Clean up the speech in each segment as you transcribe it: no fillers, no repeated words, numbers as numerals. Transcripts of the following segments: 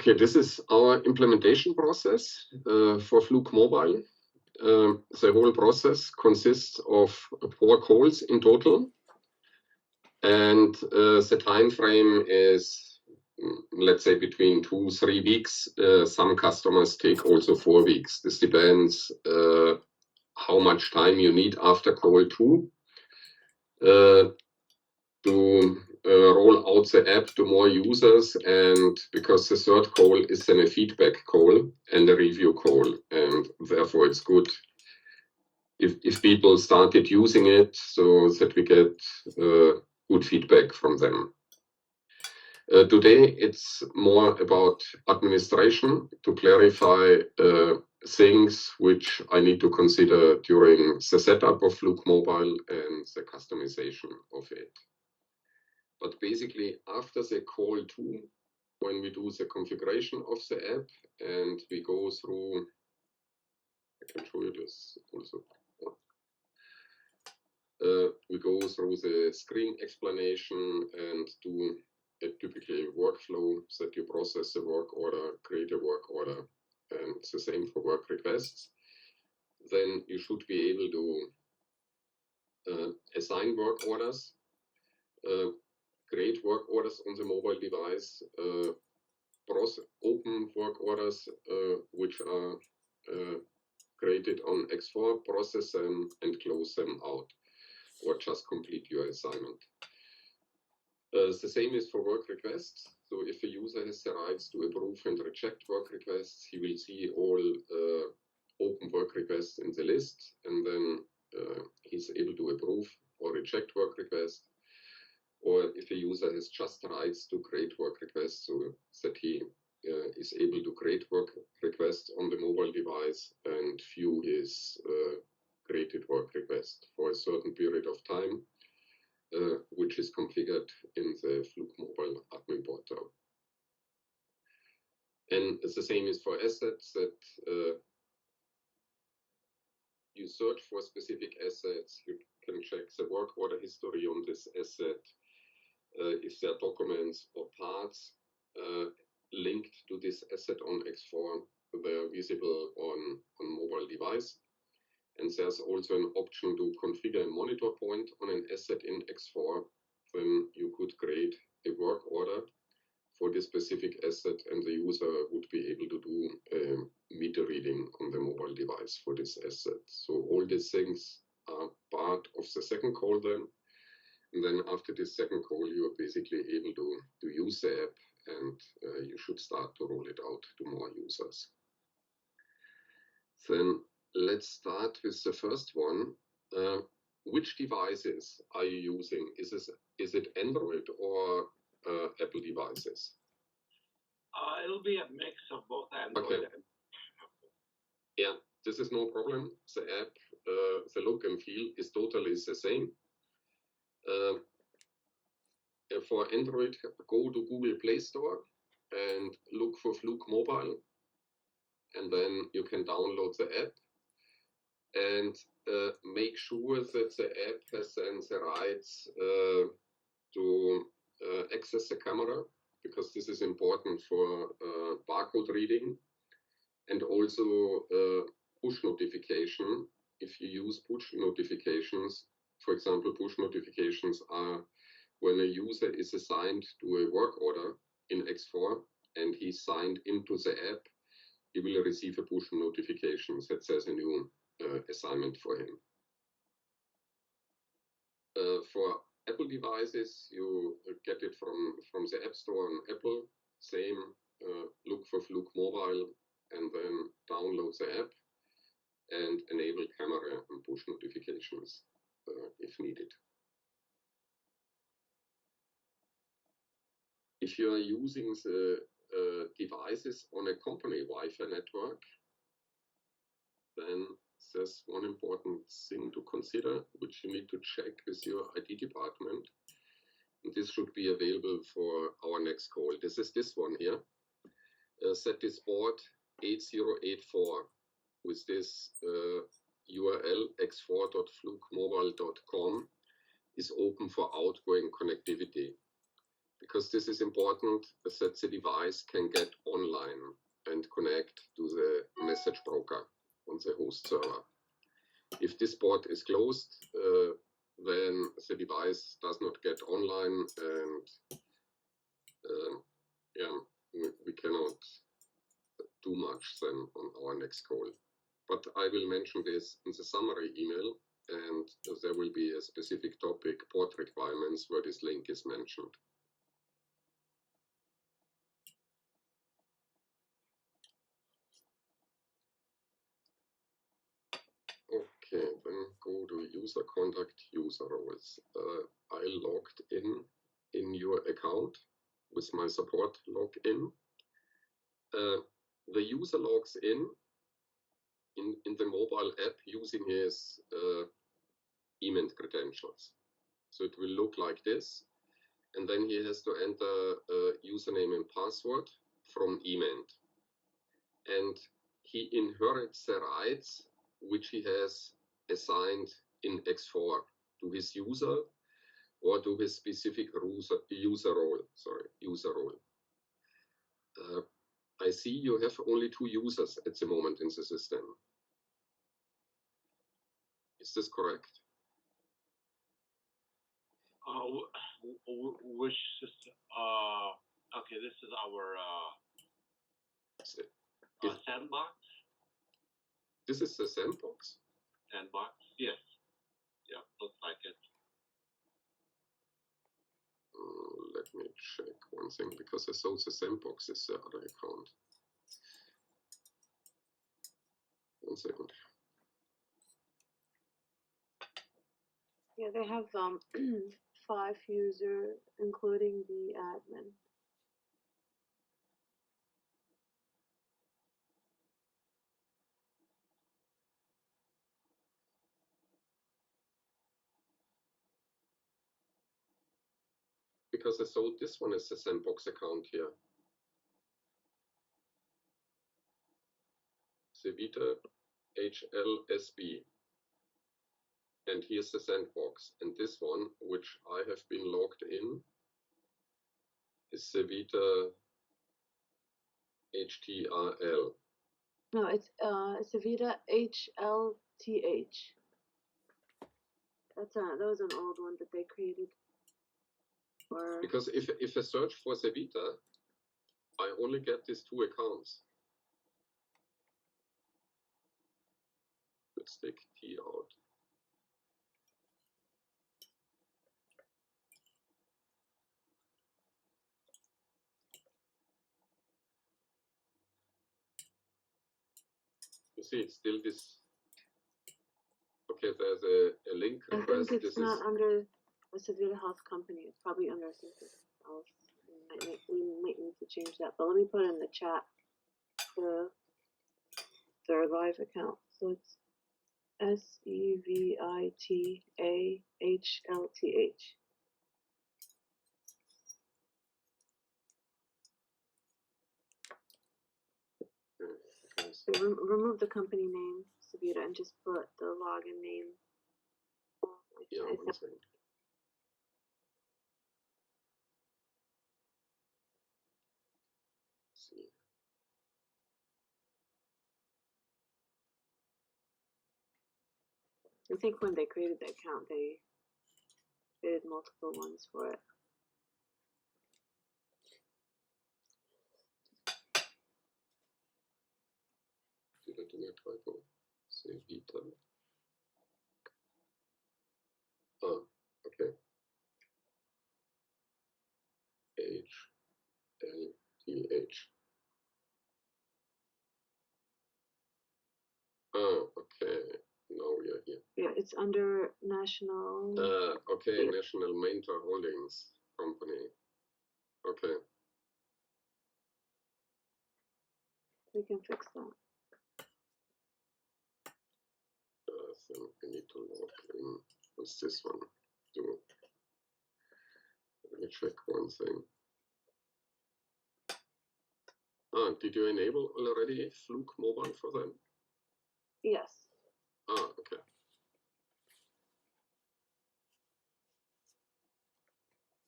Okay, this is our implementation process for Fluke Mobile. The whole process consists of 4 calls in total, and the time frame is, let's say, between 2-3 weeks. Some customers take also 4 weeks. This depends how much time you need after call 2 to roll out the app to more users, and because the third call is then a feedback call and a review call, and therefore it's good if people started using it so that we get good feedback from them. Today it's more about administration to clarify things which I need to consider during the setup of Fluke Mobile and the customization of it. But basically, after the call 2, when we do the configuration of the app and we go through, I can show you this also. We go through the screen explanation and do a typical workflow that you process a work order, create a work order, and it's the same for work requests. Then you should be able to assign work orders, create work orders on the mobile device, open work orders which are created on X4, process them and close them out, or just complete your assignment. The same is for work requests. So if a user has the rights to approve and reject work requests, he will see all open work requests in the list, and then he's able to approve or reject work requests. Or if a user has just rights to create work requests, so that he is able to create work requests on the mobile device and view his created work request for a certain period of time, which is configured in the Fluke Mobile admin portal. And the same is for assets, that you search for specific assets. You can check the work order history on this asset. If there are documents or parts linked to this asset on X4, they're visible on mobile device. And there's also an option to configure a monitor point on an asset in X4. Then you could create a work order for this specific asset, and the user would be able to do a meter reading on the mobile device for this asset. So all these things are part of the second call then. And then after this second call, you are basically able to use the app, and you should start to roll it out to more users. Then let's start with the first one. Which devices are you using? Is it Android or Apple devices? It'll be a mix of both Android and Apple. Yeah, this is no problem. The app, the look and feel is totally the same. For Android, go to Google Play Store and look for Fluke Mobile, and then you can download the app and make sure that the app has then the rights to access the camera, because this is important for barcode reading, and also push notification. If you use push notifications, for example, push notifications are when a user is assigned to a work order in X4 and he's signed into the app, he will receive a push notification that says a new assignment for him. For Apple devices, you get it from the App Store on Apple. Same, look for Fluke Mobile and then download the app and enable camera and push notifications if needed. If you are using the devices on a company Wi-Fi network, then there's one important thing to consider, which you need to check with your IT department. And this should be available for our next call. This is this one here. Set this port 8084 with this URL x4.flukemobile.com is open for outgoing connectivity. because this is important that the device can get online and connect to the message broker on the host server. If this port is closed, then the device does not get online, and yeah, we cannot do much then on our next call. But I will mention this in the summary email, and there will be a specific topic, port requirements, where this link is mentioned. Okay, then go to user contact, user roles. I logged in your account with my support login. The user logs in the mobile app using his email credentials. So it will look like this. And then he has to enter a username and password from email. And he inherits the rights which he has assigned in X4 to his user or to his specific user role. I see you have only 2 users at the moment in the system. Is this correct? Which system? Okay, this is our sandbox. This is the sandbox? Sandbox, yes. Yeah, looks like it. Let me check one thing, because I saw the sandbox is the other account. One second. Yeah, they have 5 users, including the admin. Because I saw this one is the sandbox account here. Civita HLSB. And here's the sandbox. And this one, which I have been logged in, is Civita HTRL. No, it's Savita HLTH. That was an old one that they created. Because if I search for Civita, I only get these 2 accounts. Let's take T out. You see, it's still this. Okay, there's a link request. I think it's not under a Savita Health company. It's probably under something else. We might need to change that. But let me put in the chat their live account. So it's SEVITAHLTH. Okay. So remove the company name, Savita, and just put the login name. Yeah, one second. See. I think when they created the account, they created multiple ones for it. Did I do a typo? Civita. Ah, okay. HLTH. Oh, okay. Now we are here. Yeah, it's under National. Okay, Yeah. National Mentor Holdings Company. Okay. We can fix that. Then we need to log in with this one too. Let me check one thing. Did you enable already Fluke Mobile for them? Yes. Okay.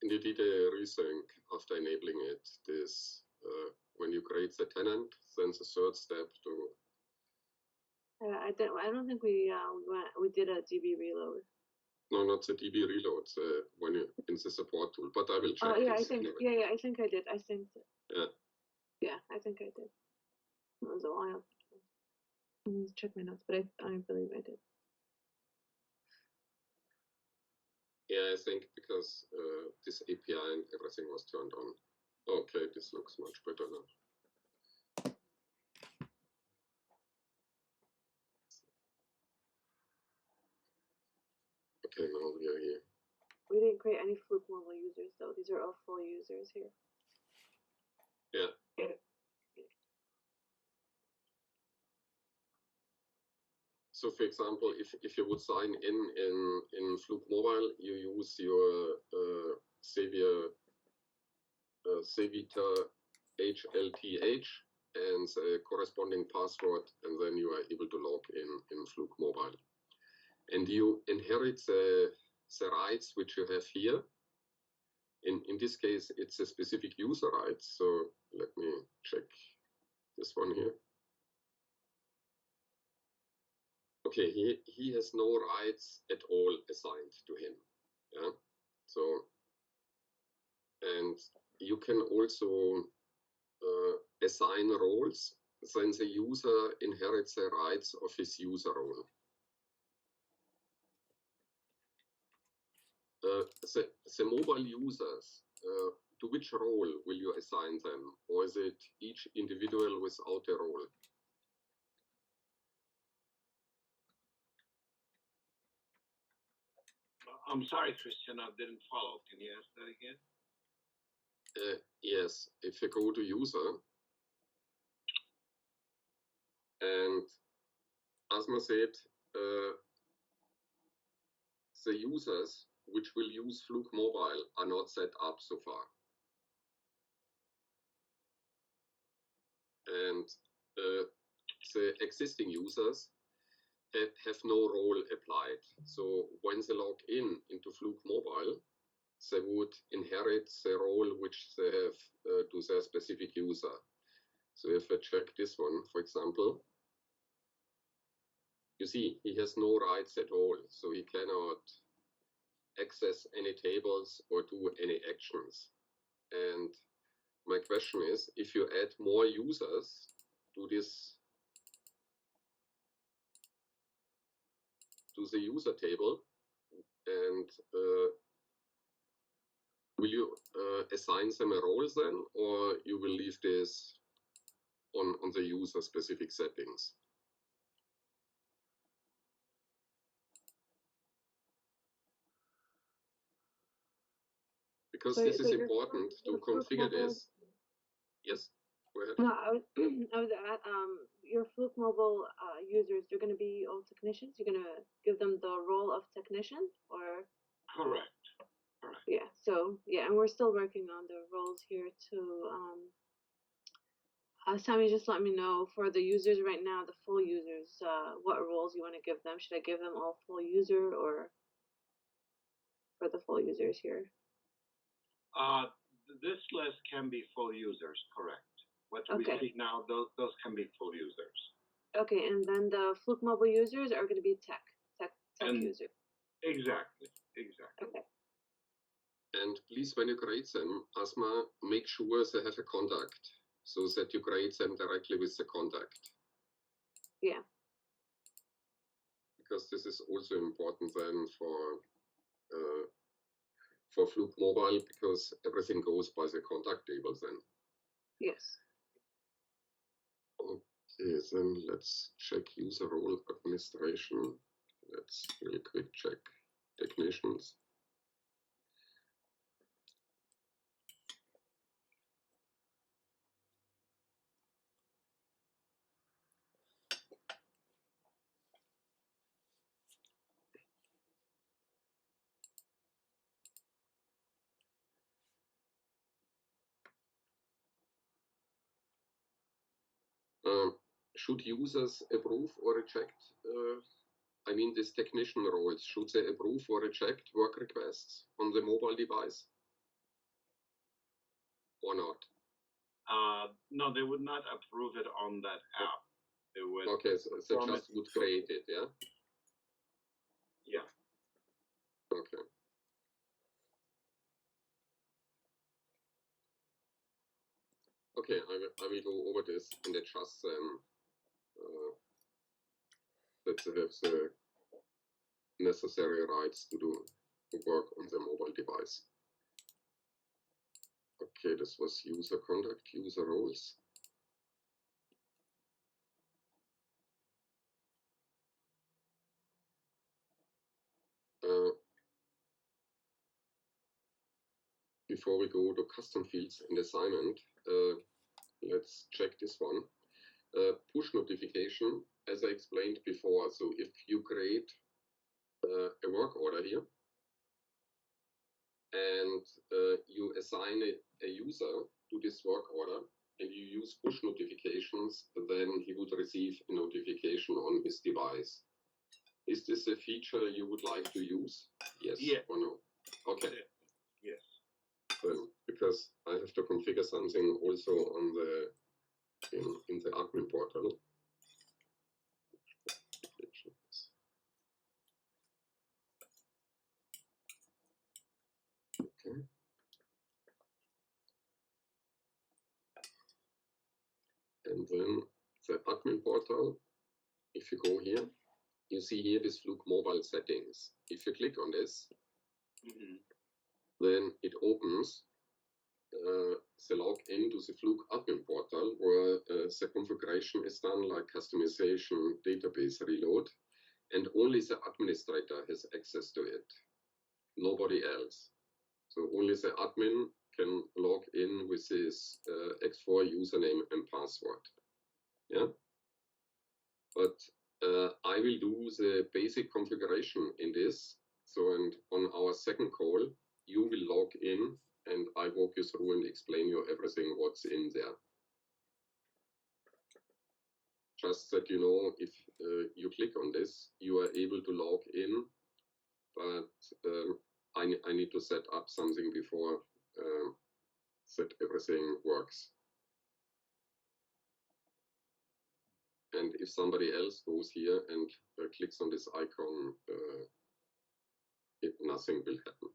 And you did a resync after enabling it. This when you create the tenant, then the third step to. I don't think we did a DB reload. No, not the DB reload. When you in the support tool, but I will check. Oh yeah, this I think anyway. I think I did. I think. Yeah. Yeah, I think I did. It was a while. Let me check my notes, but I believe I did. Yeah, I think because this API and everything was turned on. Okay, this looks much better now. Okay, now we are here. We didn't create any Fluke Mobil users though. These are all full users here. Yeah. So, for example, if you would sign in Fluke Mobile, you use your Savita HLTH and the corresponding password, and then you are able to log in Fluke Mobile. And you inherit the rights which you have here. In this case, it's a specific user rights. So let me check this one here. Okay, he has no rights at all assigned to him. Yeah. So, and you can also assign roles. Then the user inherits the rights of his user role. The mobile users, to which role will you assign them? Or is it each individual without a role? I'm sorry, Christian, I didn't follow. Can you ask that again? Yes, if you go to user, and Asma said, the users which will use Fluke Mobile are not set up so far. And the existing users have no role applied. So when they log into Fluke Mobile, they would inherit the role which they have to their specific user. So if I check this one, for example, you see he has no rights at all. So he cannot access any tables or do any actions. And my question is, if you add more users to this, to the user table, and will you assign them a role then, or you will leave this on the user specific settings? Because this is important to configure this. Yes, go ahead. No, I was at your Fluke Mobile users. They're going to be all technicians. You're going to give them the role of technician, or Correct. Correct. yeah. So yeah, and we're still working on the roles here too. Sammy, just let me know for the users right now, the full users, what roles you want to give them. Should I give them all full user or for the full users here? This list can be full users, correct. What we see now, those can be full users. Okay, and then the Fluke Mobile users are going to be tech users. Exactly. Okay. And please, when you create them, Asma, make sure they have a contact so that you create them directly with the contact. Yeah. Because this is also important then for Fluke Mobile, because everything goes by the contact table then. Yes. Okay, then let's check user role administration. Let's really quick check technicians. Should users approve or reject? I mean, these technician roles, should they approve or reject work requests on the mobile device? or not? No, they would not approve it on that app. They would. Okay, so just would create it, yeah? Yeah. Okay. Okay, I will go over this and adjust them that they have the necessary rights to do work on the mobile device. Okay, this was user contact, user roles. Before we go to custom fields and assignment, let's check this one. Push notification, as I explained before. So if you create a work order here and you assign a user to this work order and you use push notifications, then he would receive a notification on his device. Is this a feature you would like to use? Yes or no? Okay. Yes. Because I have to configure something also on the in the admin portal. Okay. And then the admin portal, if you go here, you see here this Fluke Mobile settings. If you click on this, then it opens the login to the Fluke admin portal where the configuration is done, like customization, database reload, and only the administrator has access to it, nobody else. So only the admin can log in with his X4 username and password. Yeah, but I will do the basic configuration in this. So, and on our second call, you will log in and I walk you through and explain you everything what's in there. Just that you know, if you click on this, you are able to log in, but I need to set up something before that everything works. And if somebody else goes here and clicks on this icon, nothing will happen.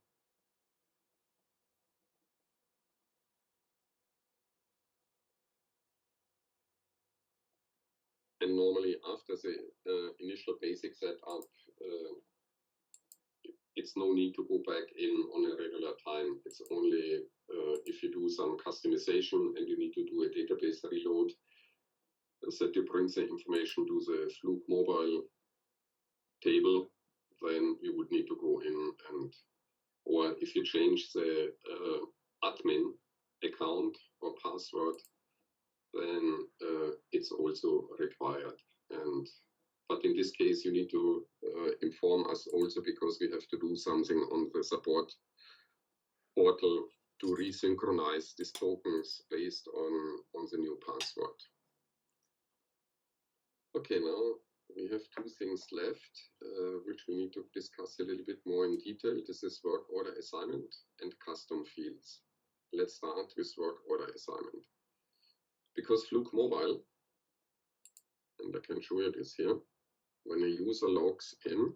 And normally after the initial basic setup, it's no need to go back in on a regular time. It's only if you do some customization and you need to do a database reload, that you bring the information to the Fluke Mobile table, then you would need to go in and, or if you change the admin account or password, then it's also required. But in this case, you need to inform us also because we have to do something on the support portal to resynchronize these tokens based on the new password. Okay, now we have two things left, which we need to discuss a little bit more in detail. This is work order assignment and custom fields. Let's start with work order assignment. Because Fluke Mobile, and I can show you this here, when a user logs in,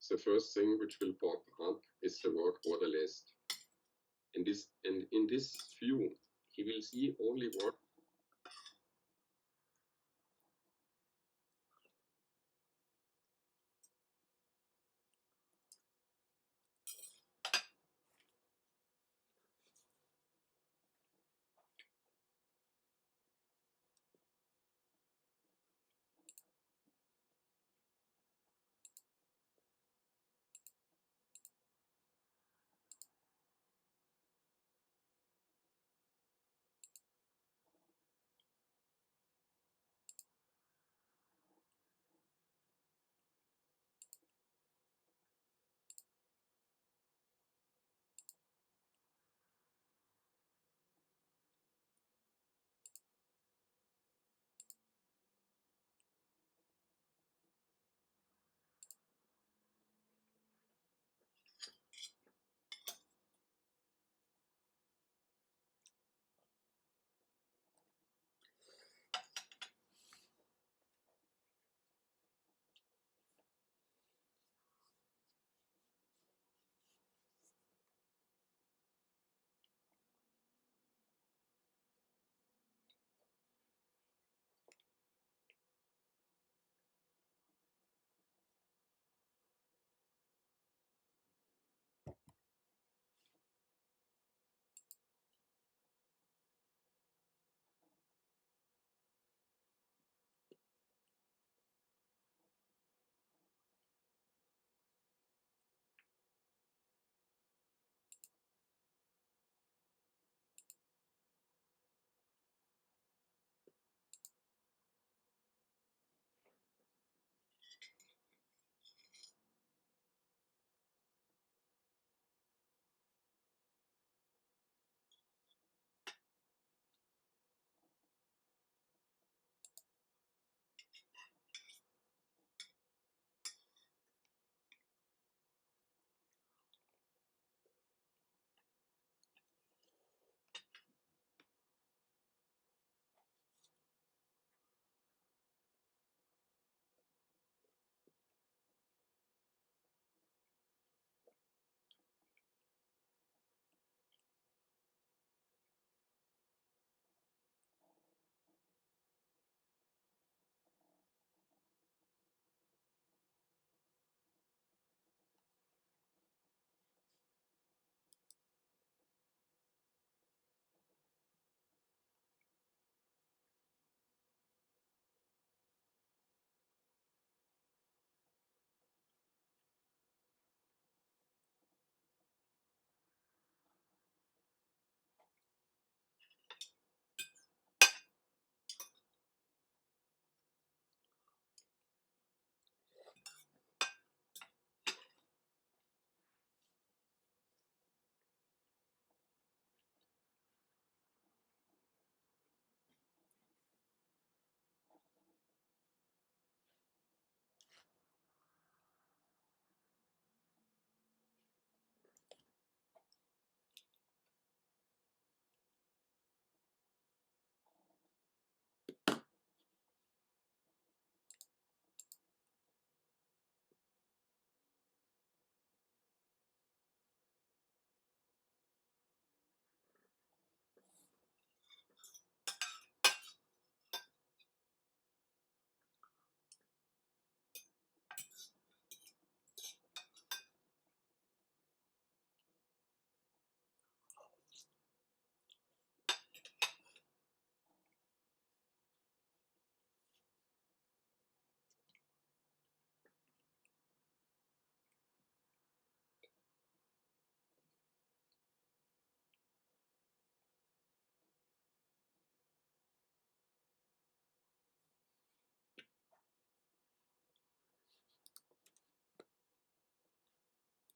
the first thing which will pop up is the work order list. In this view, he will see only work